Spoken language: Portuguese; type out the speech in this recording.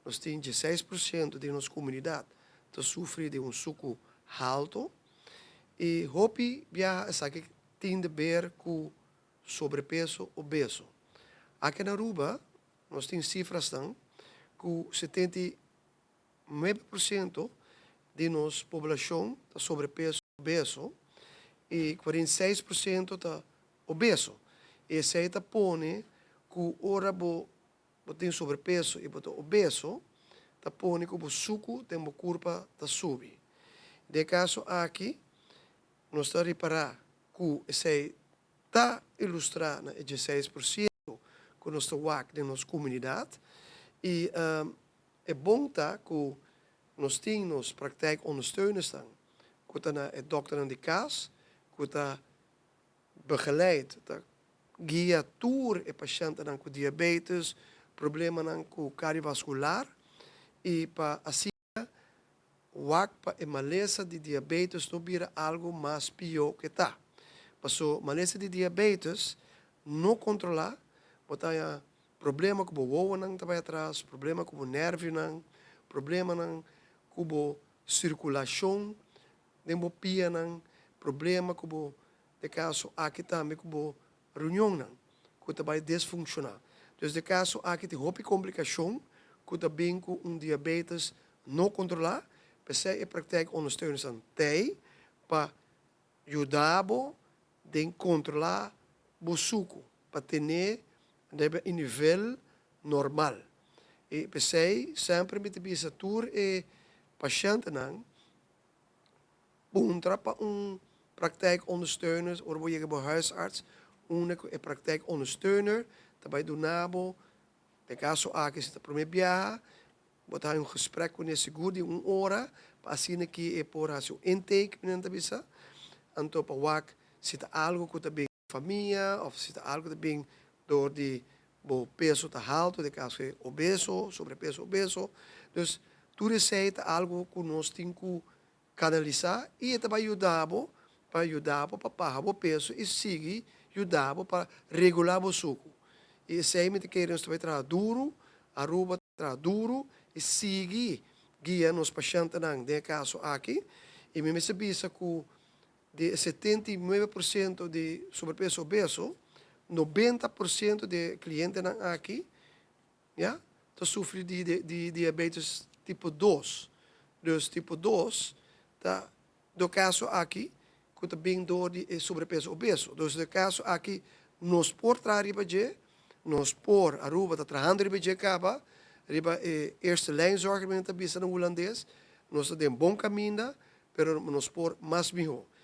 nós temos 16% de nossa comunidade que sofre de suco alto. E hopi viaja essa que tem a ver com sobrepeso obeso. Aqui na Aruba, nós temos cifras que 79% de nossa população está sobrepeso obeso e 46% está obeso. E se aí põe que ora tem sobrepeso e botar obeso, está põe que o suco tem uma curva está subir. De caso aqui, nós estamos reparar que se está ilustrando 16% que nós estamos aqui na nossa comunidade e é bom que nós temos praktijk ondersteuners que está na dokter de casa, que está begeleid, está guia tour e paciënten com diabetes, problema com cardiovascular e para assim para a maleza de diabetes não vira algo mais pior que está. Passou maleza de diabetes não controlar, botar problema com o ovo não vai atrás, problema com o nervo não, problema não com a circulação, nem pia não, problema com o de caso aqui também com a reunião não, que vai desfuncionar. Então, de caso aqui tem outra complicação, que também com diabetes não controlar, precisa é praktijk ondersteuning para ajudar a controlar o suco, para ter um nível normal. E precisa sempre met de tour e paciënten para praktijk ondersteuner, of wil je bij huisarts, praktijk ondersteuner, daarbij doen nabo, de caso aqui se está primeiro botar gesprek com esse seguro de hora, para assim que é por a seu intake, então para o se está algo que está bem família, ou se está algo que está bem door de peso está alto, de caso é obeso, sobrepeso obeso, dus tudo isso é algo que nós temos que canalizar e também ajudar para pagar o peso e seguir ajudar para regular o suco. E se aí me queremos vai trabalhar duro, Aruba trabalhar duro e seguir guia nos pacientes de caso aqui e me sabia que de 79% de sobrepeso obeso, 90% de clientes aqui, ja, sofrem de diabetes tipo 2. Dus tipo 2, tá, do caso aqui, que também dor de sobrepeso obeso. Dus do caso aqui, nós por trás de nós por Aruba está trabalhando de caba, riba eerste lijnzorg met de bisa ng holandês, nós temos bom caminho, pero nós por mais melhor.